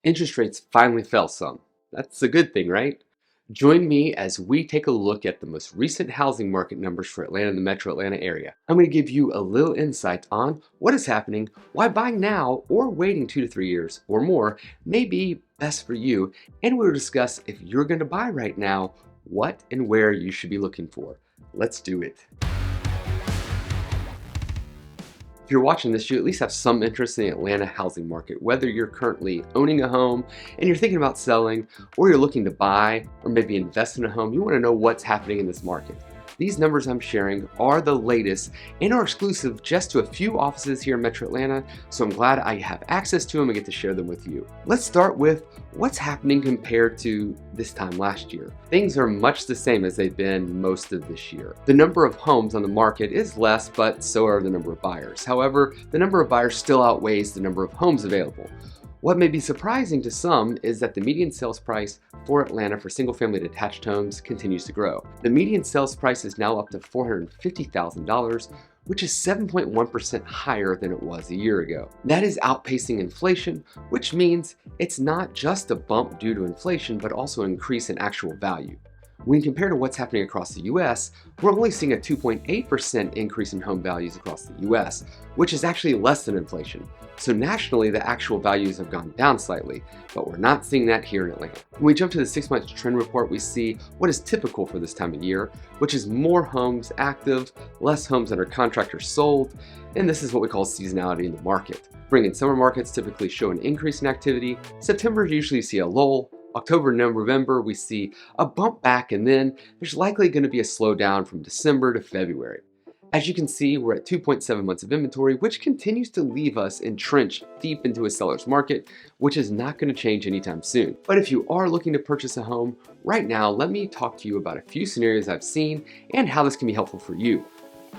Interest rates finally fell some. That's a good thing, right? Join me as we take a look at the most recent housing market numbers for Atlanta and the metro Atlanta area. I'm going to give you a little insight on what is happening, why buying now or waiting 2 to 3 years or more may be best for you, and we'll discuss if you're going to buy right now, what and where you should be looking for. Let's do it. If you're watching this, you at least have some interest in the Atlanta housing market, whether you're currently owning a home and you're thinking about selling, or you're looking to buy or maybe invest in a home. You want to know what's happening in this market. These numbers I'm sharing are the latest and are exclusive just to a few offices here in Metro Atlanta, so I'm glad I have access to them and get to share them with you. Let's start with what's happening compared to this time last year. Things are much the same as they've been most of this year. The number of homes on the market is less, but so are the number of buyers. However, the number of buyers still outweighs the number of homes available. What may be surprising to some is that the median sales price for Atlanta for single-family detached homes continues to grow. The median sales price is now up to $450,000, which is 7.1% higher than it was a year ago. That is outpacing inflation, which means it's not just a bump due to inflation, but also an increase in actual value. When compared to what's happening across the US, we're only seeing a 2.8% increase in home values across the US, which is actually less than inflation. So nationally, the actual values have gone down slightly, but we're not seeing that here in Atlanta. When we jump to the 6-month trend report, we see what is typical for this time of year, which is more homes active, less homes under contract or sold, and this is what we call seasonality in the market. Spring and summer markets typically show an increase in activity. September usually see a lull. October and November, we see a bump back, and then there's likely going to be a slowdown from December to February. As you can see, we're at 2.7 months of inventory, which continues to leave us entrenched deep into a seller's market, which is not going to change anytime soon. But if you are looking to purchase a home right now, let me talk to you about a few scenarios I've seen and how this can be helpful for you.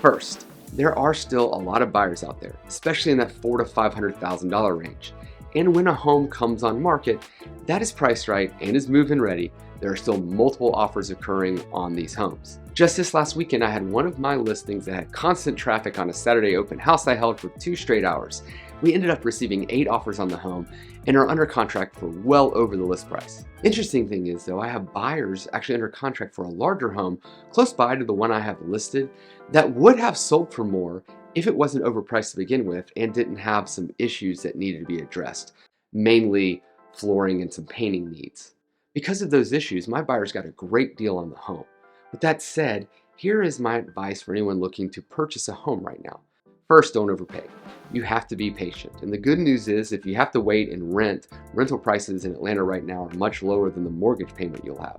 First, there are still a lot of buyers out there, especially in that $400,000 to $500,000 range. And when a home comes on market that is priced right and is move-in ready, there are still multiple offers occurring on these homes. Just this last weekend, I had one of my listings that had constant traffic on a Saturday open house I held for 2 straight hours. We ended up receiving 8 offers on the home and are under contract for well over the list price. Interesting thing is though, I have buyers actually under contract for a larger home close by to the one I have listed that would have sold for more if it wasn't overpriced to begin with and didn't have some issues that needed to be addressed, mainly flooring and some painting needs. Because of those issues, my buyers got a great deal on the home. With that said, here is my advice for anyone looking to purchase a home right now. First, don't overpay. You have to be patient. And the good news is if you have to wait and rental prices in Atlanta right now are much lower than the mortgage payment you'll have.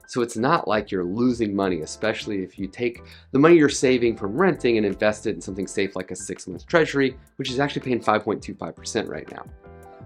So it's not like you're losing money, especially if you take the money you're saving from renting and invest it in something safe like a 6-month treasury, which is actually paying 5.25% right now.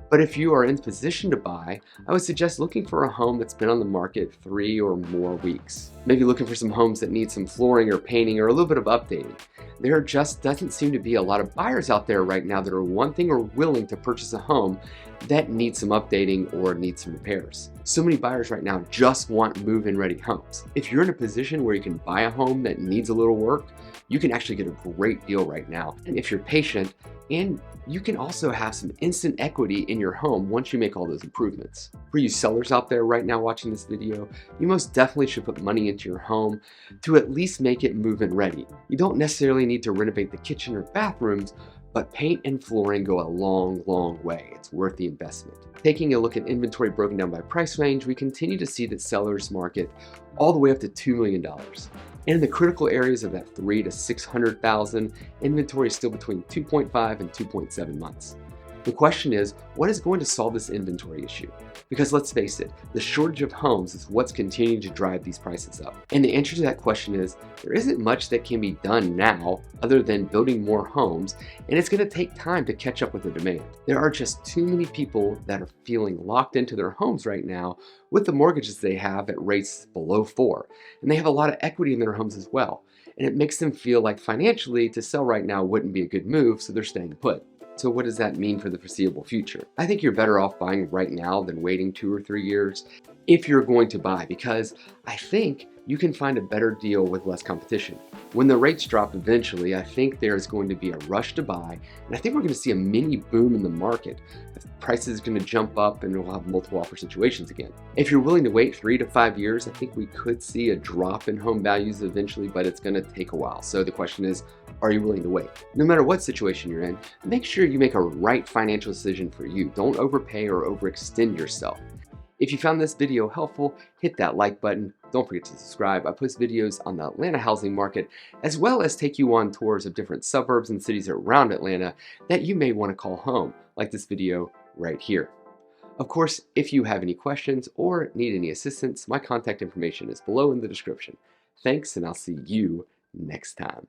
But if you are in position to buy, I would suggest looking for a home that's been on the market 3 or more weeks. Maybe looking for some homes that need some flooring or painting or a little bit of updating. There just doesn't seem to be a lot of buyers out there right now that are wanting or willing to purchase a home that needs some updating or needs some repairs. So many buyers right now just want move-in ready homes. If you're in a position where you can buy a home that needs a little work, you can actually get a great deal right now. And if you're patient, and you can also have some instant equity in your home once you make all those improvements. For you sellers out there right now watching this video, you most definitely should put money into your home to at least make it move-in ready. You don't necessarily need to renovate the kitchen or bathrooms, but paint and flooring go a long, long way. It's worth the investment. Taking a look at inventory broken down by price range, we continue to see that sellers market all the way up to $2 million. And in the critical areas of that 3 to 600,000, inventory is still between 2.5 and 2.7 months. The question is, what is going to solve this inventory issue? Because let's face it, the shortage of homes is what's continuing to drive these prices up. And the answer to that question is, there isn't much that can be done now other than building more homes, and it's going to take time to catch up with the demand. There are just too many people that are feeling locked into their homes right now with the mortgages they have at rates below 4, and they have a lot of equity in their homes as well. And it makes them feel like financially to sell right now wouldn't be a good move, so they're staying put. So what does that mean for the foreseeable future? I think you're better off buying right now than waiting 2 or 3 years if you're going to buy, because I think you can find a better deal with less competition. When the rates drop eventually, I think there's going to be a rush to buy, and I think we're going to see a mini boom in the market. Prices are going to jump up and we'll have multiple offer situations again. If you're willing to wait 3 to 5 years, I think we could see a drop in home values eventually, but it's going to take a while. So the question is, are you willing to wait? No matter what situation you're in, make sure you make a right financial decision for you. Don't overpay or overextend yourself. If you found this video helpful, hit that like button. Don't forget to subscribe. I post videos on the Atlanta housing market, as well as take you on tours of different suburbs and cities around Atlanta that you may want to call home, like this video right here. Of course, if you have any questions or need any assistance, my contact information is below in the description. Thanks, and I'll see you next time.